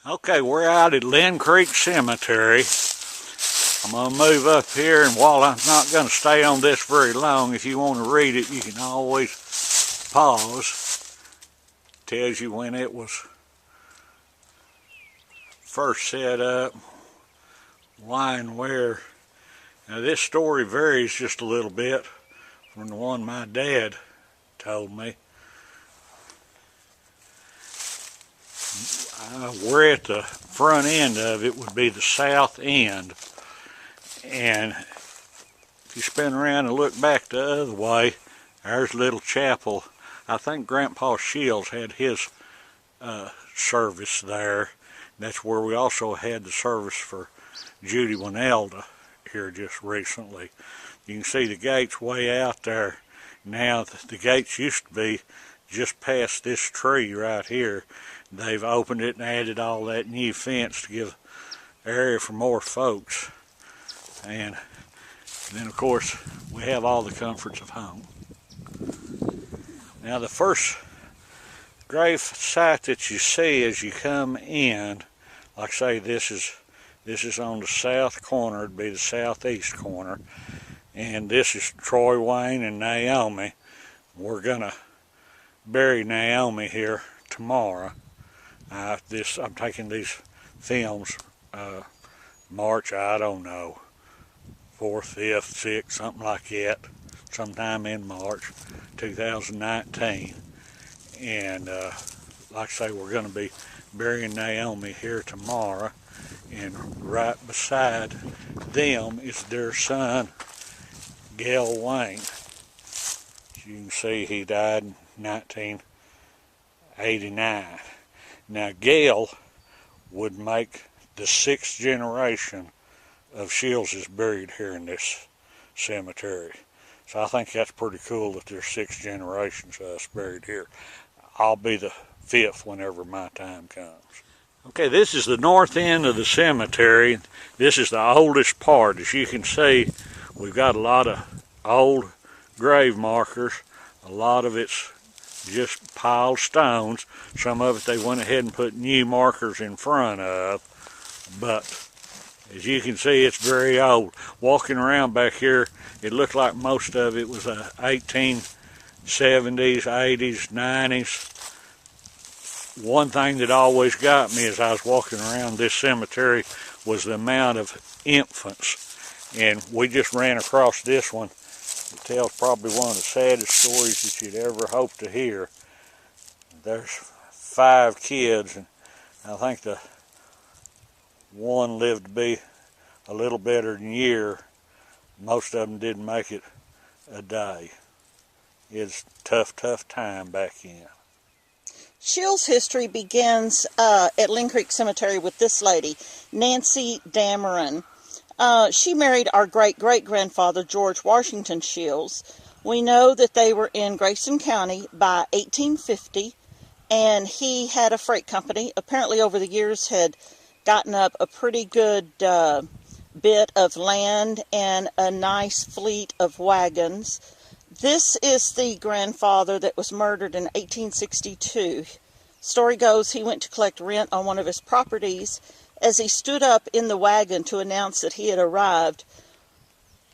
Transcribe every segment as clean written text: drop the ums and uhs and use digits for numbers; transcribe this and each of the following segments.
Okay, we're out at Lynn Creek Cemetery. I'm going to move up here, and while I'm not going to stay on this very long, if you want to read it, you can always pause. It tells you when it was first set up, why and where. Now this story varies just a little bit from the one my dad told me. We're at the front end of it, would be the south end, and if you spin around and look back the other way, there's a little chapel. I think Grandpa Shields had his service there. That's where we also had the service for Judy Winelda here just recently. You can see the gates way out there. Now the gates used to be just past this tree right here. They've opened it and added all that new fence to give area for more folks. And then of course we have all the comforts of home. Now the first grave site that you see as you come in, like I say, this is on the south corner. It'd be the southeast corner, and this is Troy, Wayne, and Naomi. We're gonna bury Naomi here tomorrow. I'm taking these films March, I don't know, 4th, 5th, 6th, something like that, sometime in March 2019. And like I say, we're going to be burying Naomi here tomorrow. And right beside them is their son, Gale Wayne. As you can see, he died in 1989. Now Gale would make the 6th generation of Shields buried here in this cemetery. So I think that's pretty cool that there's 6 generations of us buried here. I'll be the 5th whenever my time comes. Okay, this is the north end of the cemetery. This is the oldest part. As you can see, we've got a lot of old grave markers. A lot of it's just piled stones. Some of it they went ahead and put new markers in front of, but as you can see, it's very old. Walking around back here, it looked like most of it was 1870s, 80s, 90s. One thing that always got me as I was walking around this cemetery was the amount of infants. And we just ran across this one. It tells probably one of the saddest stories that you'd ever hope to hear. There's 5 kids, and I think the one lived to be a little better than a year. Most of them didn't make it a day. It's a tough time back then. Shields' history begins at Lynn Creek Cemetery with this lady, Nancy Dameron. She married our great-great-grandfather, George Washington Shields. We know that they were in Grayson County by 1850, and he had a freight company. Apparently over the years had gotten up a pretty good bit of land and a nice fleet of wagons. This is the grandfather that was murdered in 1862. Story goes he went to collect rent on one of his properties. As he stood up in the wagon to announce that he had arrived,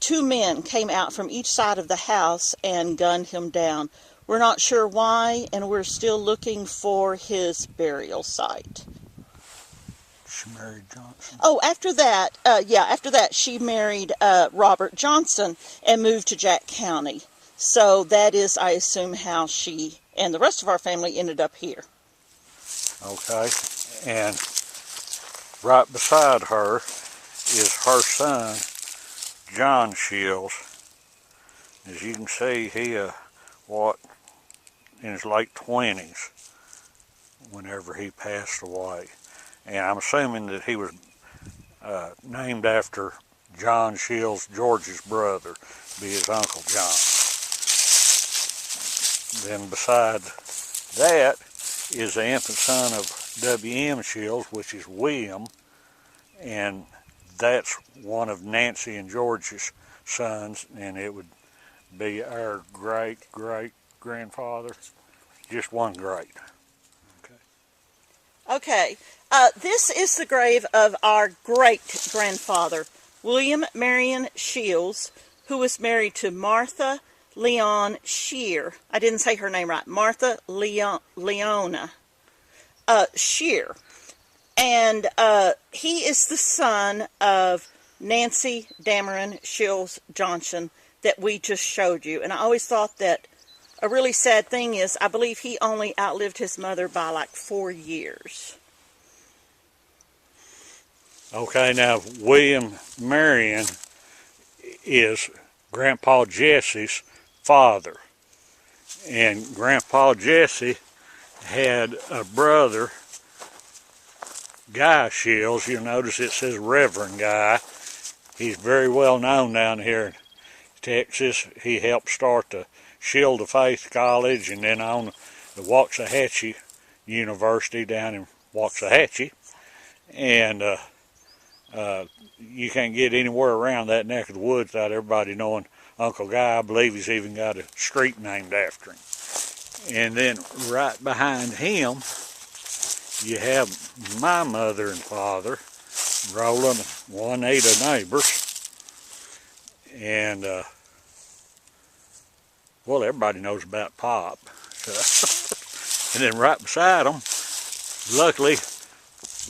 2 men came out from each side of the house and gunned him down. We're not sure why, and we're still looking for his burial site. She married Johnson. Oh, after that, she married Robert Johnson and moved to Jack County. So that is, I assume, how she and the rest of our family ended up here. Okay, and right beside her is her son, John Shields. As you can see, he in his late 20s whenever he passed away. And I'm assuming that he was named after John Shields, George's brother, be his Uncle John. Then beside that is the infant son of W.M. Shields, which is William, and that's one of Nancy and George's sons, and it would be our great-great-grandfather, just one great. Okay, This is the grave of our great-grandfather, William Marion Shields, who was married to Martha Leon Shear. I didn't say her name right. Martha Leona Shear. And he is the son of Nancy Dameron Shields Johnson that we just showed you. And I always thought that a really sad thing is I believe he only outlived his mother by like 4 years. Okay, now William Marion is Grandpa Jesse's father. And Grandpa Jesse had a brother, Guy Shields. You'll notice it says Reverend Guy. He's very well known down here in Texas. He helped start the Shield of Faith College and then on the Waxahachie University down in Waxahachie. And you can't get anywhere around that neck of the woods without everybody knowing Uncle Guy. I believe he's even got a street named after him. And then right behind him, you have my mother and father, Roland, Juanita neighbors. And, well, everybody knows about Pop. And then right beside them, luckily,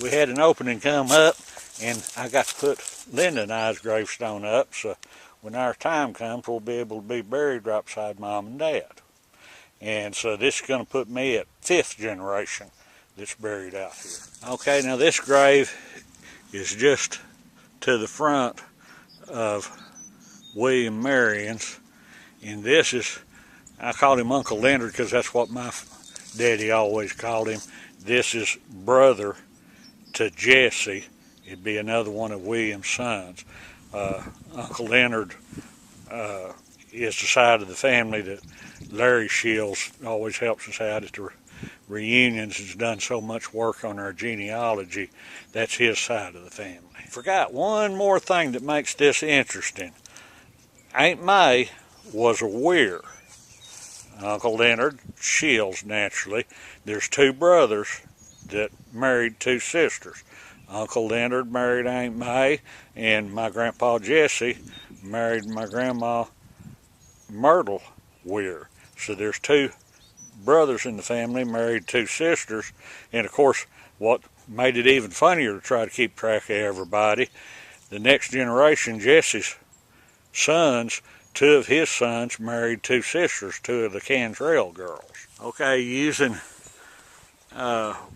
we had an opening come up, and I got to put Linda and I's gravestone up, so when our time comes, we'll be able to be buried right beside Mom and Dad. And so this is going to put me at 5th generation that's buried out here. Okay, now this grave is just to the front of William Marion's, and this is, I call him Uncle Leonard because that's what my daddy always called him. This is brother to Jesse. It'd be another one of William's sons. Uncle Leonard is the side of the family that Larry Shields always helps us out at the reunions. Has done so much work on our genealogy. That's his side of the family. Forgot one more thing that makes this interesting. Aunt May was a Weir. Uncle Leonard Shields, naturally. There's 2 brothers that married 2 sisters. Uncle Leonard married Aunt May, and my Grandpa Jesse married my Grandma Myrtle Weir. So there's 2 brothers in the family, married 2 sisters, and of course what made it even funnier to try to keep track of everybody, the next generation, Jesse's sons, 2 of his sons married 2 sisters, 2 of the Cantrell girls. Okay, using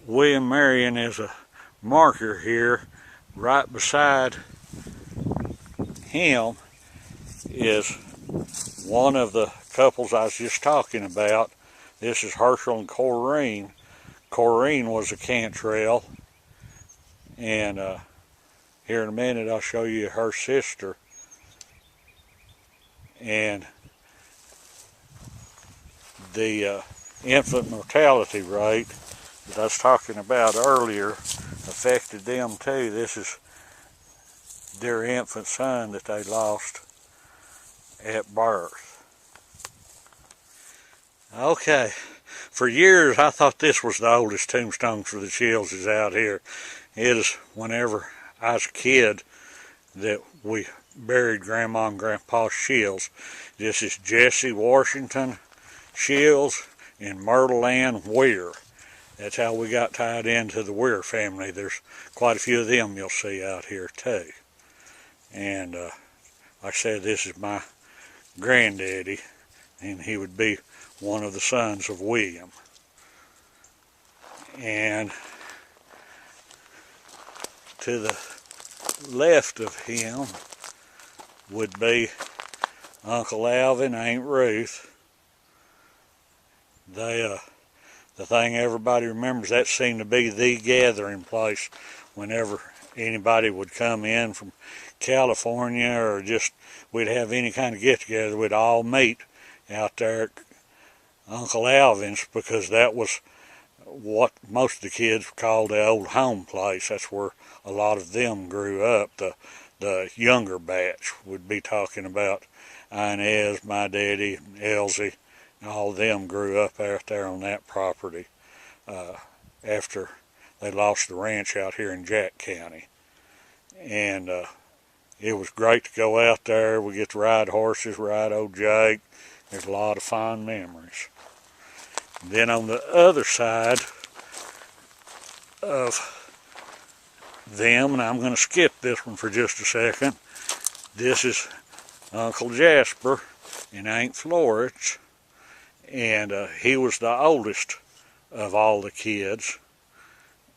William Marion as a marker here, right beside him is one of the couples I was just talking about. This is Herschel and Corrine. Corrine was a Cantrell, and here in a minute I'll show you her sister. And the infant mortality rate that I was talking about earlier affected them too. This is their infant son that they lost at birth. Okay, for years I thought this was the oldest tombstone for the Shields out here. It is whenever I was a kid that we buried Grandma and Grandpa Shields. This is Jesse Washington Shields and Myrtle Ann Weir. That's how we got tied into the Weir family. There's quite a few of them you'll see out here too. And like I said, this is my granddaddy, and he would be one of the sons of William. And to the left of him would be Uncle Alvin, Aunt Ruth. They, the thing everybody remembers, that seemed to be the gathering place whenever anybody would come in from California, or just we'd have any kind of get-together. We'd all meet out there at Uncle Alvin's, because that was what most of the kids called the old home place. That's where a lot of them grew up. The younger batch would be talking about Inez, my daddy, Elsie, and all of them grew up out there on that property after they lost the ranch out here in Jack County. And it was great to go out there. We get to ride horses, ride old Jake. There's a lot of fond memories. And then on the other side of them, and I'm going to skip this one for just a second, this is Uncle Jasper and Aunt Florence, and he was the oldest of all the kids,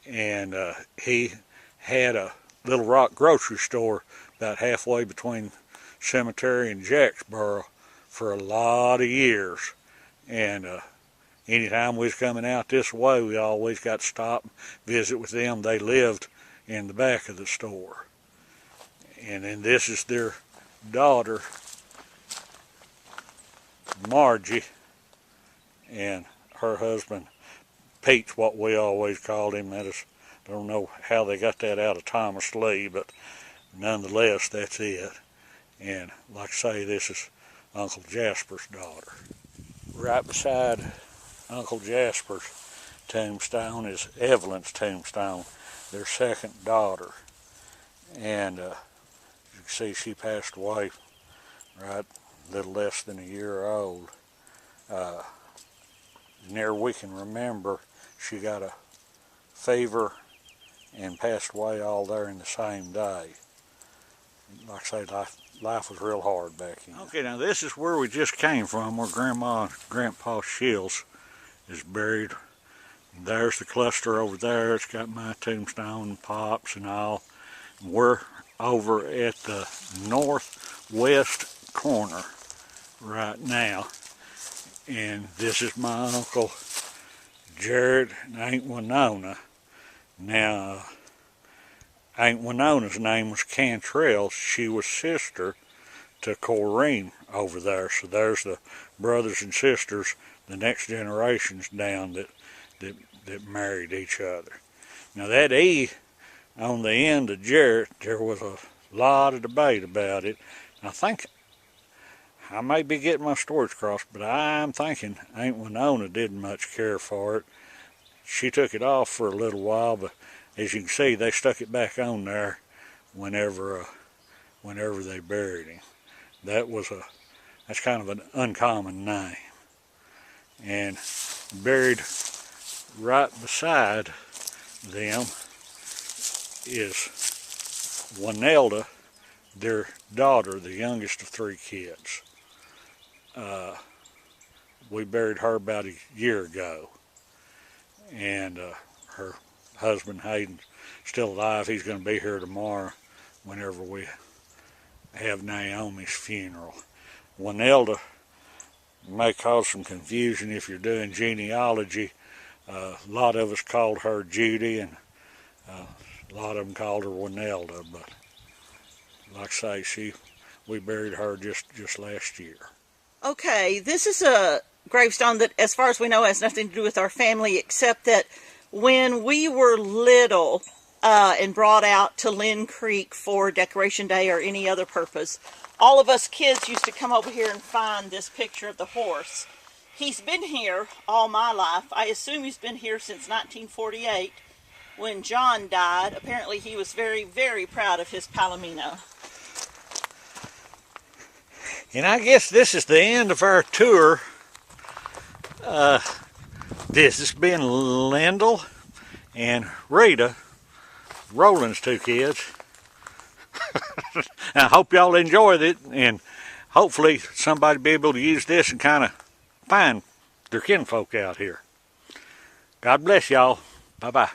and he had a Little Rock grocery store about halfway between Cemetery and Jacksboro for a lot of years, and anytime we was coming out this way, we always got to stop and visit with them. They lived in the back of the store. And then this is their daughter, Margie, and her husband, Pete, what we always called him. That is, I don't know how they got that out of Thomas Lee, but nonetheless, that's it. And like I say, this is Uncle Jasper's daughter. Right beside Uncle Jasper's tombstone is Evelyn's tombstone, their second daughter. And you can see she passed away right a little less than a year old. Near we can remember, she got a fever and passed away all there in the same day. Like I say, life was real hard back then. Okay, now this is where we just came from, where Grandma and Grandpa Shields is buried. There's the cluster over there. It's got my tombstone and Pop's and all. We're over at the northwest corner right now. And this is my Uncle Jared and Aunt Winona. Now, Aunt Winona's name was Cantrell. She was sister to Corrine over there. So there's the brothers and sisters, the next generations down that married each other. Now that E on the end of Jarrett, there was a lot of debate about it. I think I may be getting my stories crossed, but I'm thinking Aunt Winona didn't much care for it. She took it off for a little while, but as you can see, they stuck it back on there whenever they buried him. That's kind of an uncommon name. And buried right beside them is Winelda, their daughter, the youngest of three kids. We buried her about a year ago, and her husband Hayden's still alive. He's going to be here tomorrow whenever we have Naomi's funeral. Winelda may cause some confusion if you're doing genealogy. A lot of us called her Judy, and a lot of them called her Winelda, but like I say, we buried her just last year. Okay, this is a gravestone that, as far as we know, has nothing to do with our family, except that when we were little and brought out to Lynn Creek for Decoration Day or any other purpose, all of us kids used to come over here and find this picture of the horse. He's been here all my life. I assume he's been here since 1948 when John died. Apparently he was very, very proud of his Palomino. And I guess this is the end of our tour. This has been Lyndall and Rita, Roland's two kids. I hope y'all enjoyed it, and hopefully somebody will be able to use this and kind of find their kinfolk out here. God bless y'all. Bye-bye.